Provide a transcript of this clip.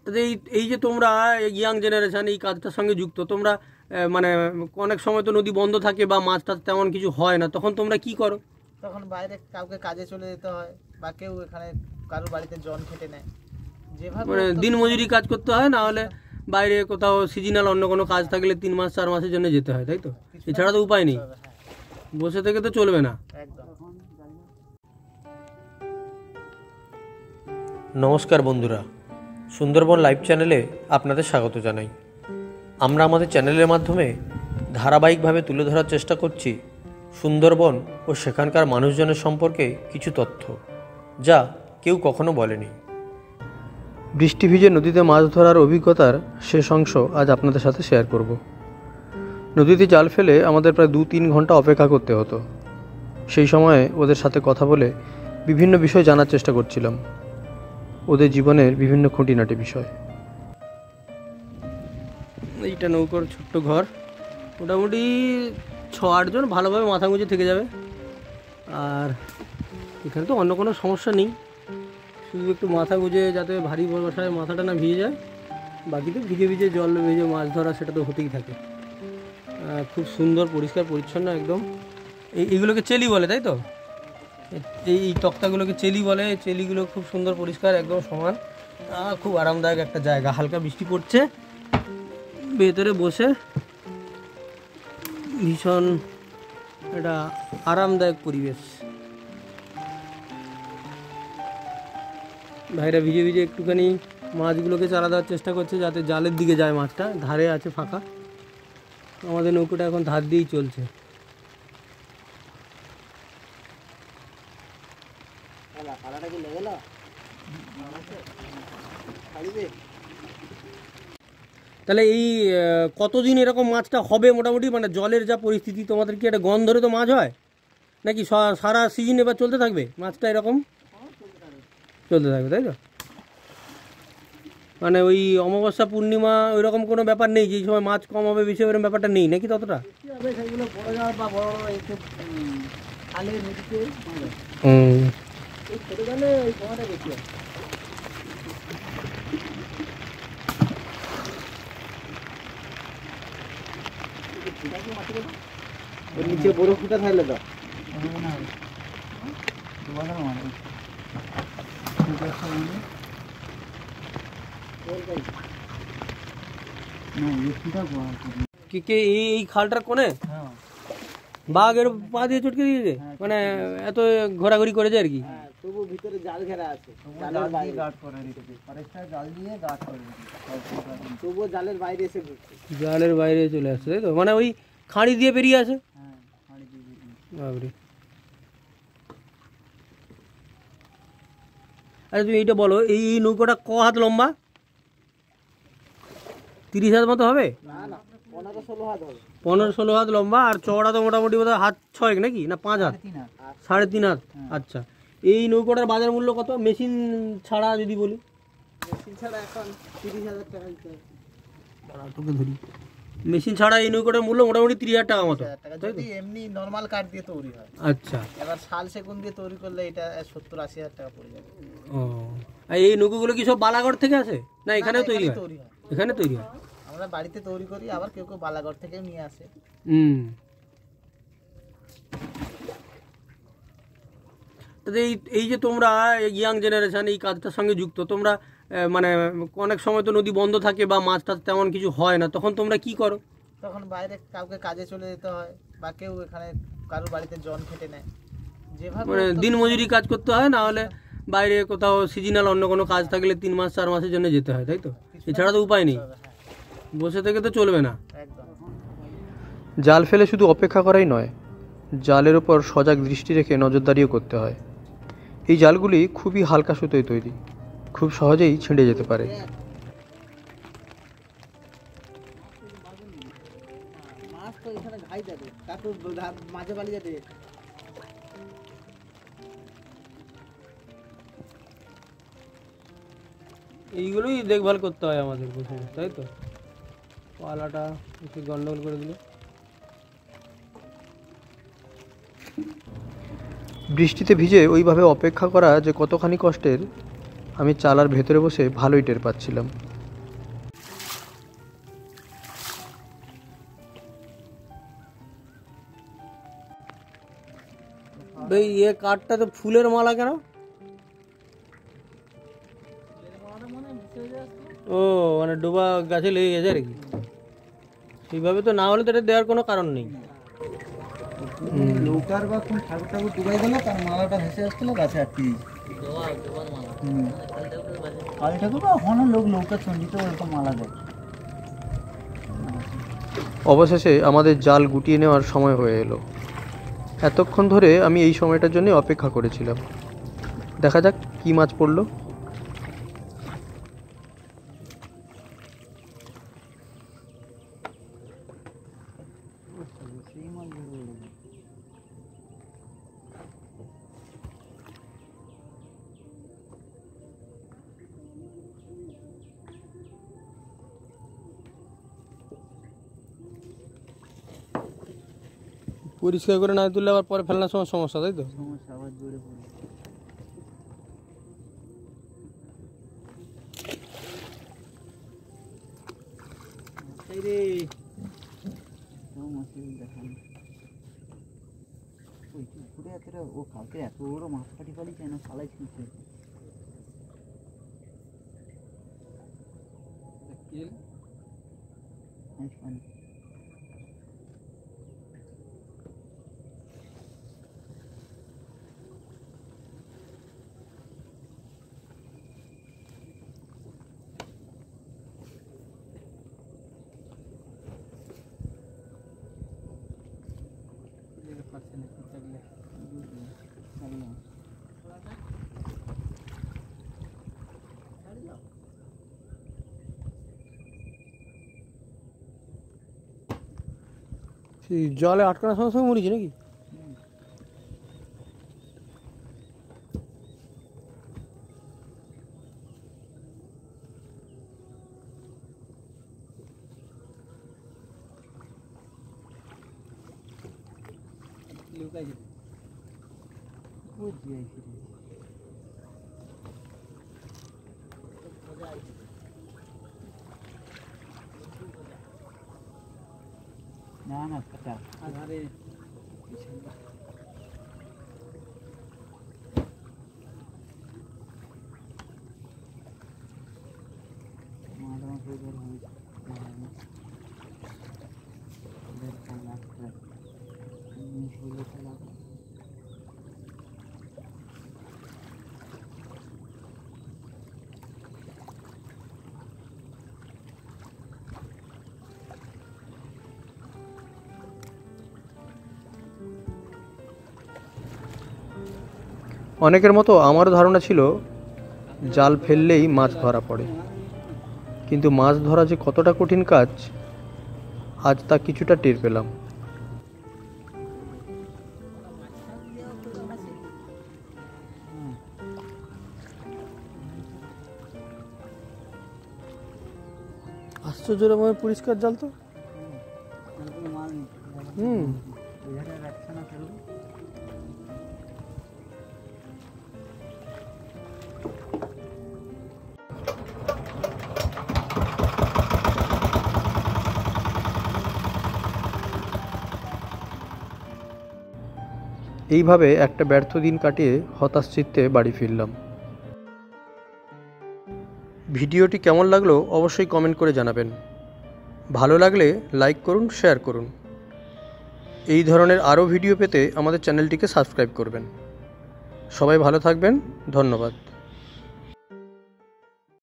তাহলে এই যে তোমরা ইয়াং জেনারেশন এই কাজটার সঙ্গে যুক্ত, তোমরা মানে অনেক সময় তো নদী বন্ধ থাকে বা মাছ টাছ তেমন কিছু হয় না, তখন তোমরা কি করো? তখন বাইরে কাউকে কাজে চলে যেতে হয় বা কেউ এখানে কারোর বাড়িতে জন খেটে নেয়, যেভাবে মানে দিন মজুরি কাজ করতে হয়, না হলে বাইরে কোথাও সিজনাল অন্য কোনো কাজ থাকলে 3 মাস 4 মাসের জন্য যেতে হয়, তাই তো? এছাড়া তো উপায় নেই, বসে থেকে তো চলবে না। নমস্কার বন্ধুরা, সুন্দরবন লাইভ চ্যানেলে আপনাদের স্বাগত জানাই। আমরা আমাদের চ্যানেলের মাধ্যমে ধারাবাহিকভাবে তুলে ধরার চেষ্টা করছি সুন্দরবন ও সেখানকার মানুষজনের সম্পর্কে কিছু তথ্য, যা কেউ কখনো বলেনি। বৃষ্টি ভিজে নদীতে মাছ ধরার অভিজ্ঞতার শেষ অংশ আজ আপনাদের সাথে শেয়ার করব। নদীতে জাল ফেলে আমাদের প্রায় 2-3 ঘন্টা অপেক্ষা করতে হতো। সেই সময়ে ওদের সাথে কথা বলে বিভিন্ন বিষয় জানার চেষ্টা করছিলাম, ওদের জীবনের বিভিন্ন খুঁটিনাটি বিষয়। এইটা নৌকোর ছোট্ট ঘর, মোটামুটি 6-8 জন ভালোভাবে মাথা গুঁজে থেকে যাবে। আর এখানে তো অন্য কোনো সমস্যা নেই, শুধু একটু মাথা গুঁজে যাতে ভারী বর্ষায় মাথাটা না ভিজে যায়, বাকি তো ভিজে ভিজে জল ভিজে মাছ ধরা সেটা তো হতেই থাকে। খুব সুন্দর পরিষ্কার পরিচ্ছন্ন একদম। এইগুলোকে চেলি বলে, তাই তো? এই তক্তাগুলোকে চেলি বলে। চেলিগুলো খুব সুন্দর পরিষ্কার একদম সমান, খুব আরামদায়ক একটা জায়গা। হালকা বৃষ্টি পড়ছে, ভেতরে বসে ভীষণ একটা আরামদায়ক পরিবেশ। ভাইরা ভিজে ভিজে একটুখানি মাছগুলোকে চারা দেওয়ার চেষ্টা করছে যাতে জালের দিকে যায় মাছটা। ধারে আছে ফাঁকা, আমাদের নৌকোটা এখন ধার দিয়েই চলছে। তাহলে এই কতদিন এরকম মাছটা হবে মোটামুটি? মানে জলের যা পরিস্থিতি, তোমাদের কি একটা গন্ধ ধরে তো মাছ হয় নাকি সারা সিজন এবার চলতে থাকবে মাছটা? এরকম চলতে থাকবে, তাই তো? মানে ওই অমাবস্যা পূর্ণিমা ওই রকম কোনো ব্যাপার নেই যে এই সময় মাছ কম হবে বেশি হবে, ব্যাপারটা নেই নাকি ততটা? নিচে বড় ফুটা থাকলে তো এই খালটার কোণে বাঘের পা দিয়ে চটকে দিয়েছে, মানে এত ঘোরাঘুরি করেছে আর কি। তবু ভিতরে জাল ঘেরা আছে, তবুও জালের বাইরে এসে ঘুরছে, জালের বাইরে চলে আসছে, তাই তো? মানে ওই খাঁড়ি দিয়ে বেরিয়ে আসে। বাবরে। আচ্ছা তুমি এইটা বলো, এই নৌকোটা ক হাত লম্বা? 30 হাত মতো হবে? 15-16 হাত লম্বা। আর চওড়া তো মোটামুটি বোধহয় হাত 6 নাকি, না 5 হাত? 3.5 হাত। আচ্ছা, এই নৌকোটার বাজার মূল্য কত মেশিন ছাড়া যদি বলি? মেশিন ছাড়া এখন 30,000 টাকা দিতে হবে। তোকে ধরি, মেশিন ছাড়া এই নৌকোটার মূল্য মোটামুটি 30,000 টাকা মতো, যদি এমনি নরমাল কাঠ দিয়ে তৈরি হয়। আচ্ছা, এবার শাল সেগুন দিয়ে তৈরি করলে এটা 70-80,000 টাকা পড়ে যাবে। ও, আর এই নৌকোগুলো কি সব বালাগড় থেকে আসে না এখানেও তৈরি হয়? এখানে তৈরি হয়, আমরা বাড়িতে তৈরি করি, আবার কেউ কেউ বালাগড় থেকে নিয়ে আসে। তাহলে এই যে তোমরা ইয়াং জেনারেশন এই কাজটার সঙ্গে যুক্ত, তোমরা মানে অনেক সময় তো নদী বন্ধ থাকে বা মাছ টাছ তেমন কিছু হয় না, তখন তোমরা কি করো? তখন বাইরে কাউকে কাজে চলে যেতে হয় বা কেউ এখানে কারোর বাড়িতে জন খেটে নেয়, যেভাবে মানে দিন মজুরি কাজ করতে হয়, না হলে বাইরে কোথাও সিজনাল অন্য কোনো কাজ থাকলে 3 মাস 4 মাসের জন্য যেতে হয়, তাই তো? এছাড়া তো উপায় নেই, বসে থেকে তো চলবে না। জাল ফেলে শুধু অপেক্ষা করাই নয়, জালের ওপর সজাগ দৃষ্টি রেখে নজরদারিও করতে হয়। এই জালগুলি খুবই হালকা সুতোয় তৈরি, খুব সহজেই ছিঁড়ে যেতে পারে। এইগুলোই দেখভাল করতে হয় আমাদের প্রথমে, তাই তো? পালাটা একটু গন্ডগোল করে দিল। বৃষ্টিতে ভিজে ওইভাবে অপেক্ষা করা যে কতখানি কষ্টের, আমি চালার ভেতরে বসে ভালোই টের পাচ্ছিলাম। এই কাঠটা তো ফুলের মালা কেন? ও মানে ডোবা গাছে লেগে গেছে আর কি। সেইভাবে তো না হলে তো এটা দেওয়ার কোনো কারণ নেই। লৌকার বা কোন ঠাকুর ঠাকুর ডুবাই গেল, তার মালাটা ভেসে আসছিল গাছে আটকে কালী ঠাকুর বা ওখানে লোক লৌকা চন্ডিত এরকম মালা দেয়। অবশেষে আমাদের জাল গুটিয়ে নেওয়ার সময় হয়ে এলো। এতক্ষণ ধরে আমি এই সময়টার জন্য অপেক্ষা করেছিলাম। দেখা যাক কি মাছ পড়লো। পরিষ্কার করে না তুললে আবার পরে ফেলার সময় সমস্যা, তাই তো? সমস্যা আবার জোরে পড়ে। ও কালকে এত বড় মাছ কাটি পালি কেন ফালাই ছিলছে। সেই জলে আটকানোর সঙ্গে সঙ্গে মরিছি নাকি? না না কাটা আরে অনেকের মতো আমারও ধারণা ছিল জাল ফেললেই মাছ ধরা পড়ে, কিন্তু মাছ ধরা যে কতটা কঠিন কাজ আজ তা কিছুটা টের পেলাম। আশ্চর্যরকমের পরিষ্কার জাল তো। এইভাবে একটা ব্যর্থ দিন কাটিয়ে হতাশ চিত্তে বাড়ি ফিরলাম। ভিডিওটি কেমন লাগলো অবশ্যই কমেন্ট করে জানাবেন। ভালো লাগলে লাইক করুন, শেয়ার করুন। এই ধরনের আরও ভিডিও পেতে আমাদের চ্যানেলটিকে সাবস্ক্রাইব করবেন। সবাই ভালো থাকবেন, ধন্যবাদ।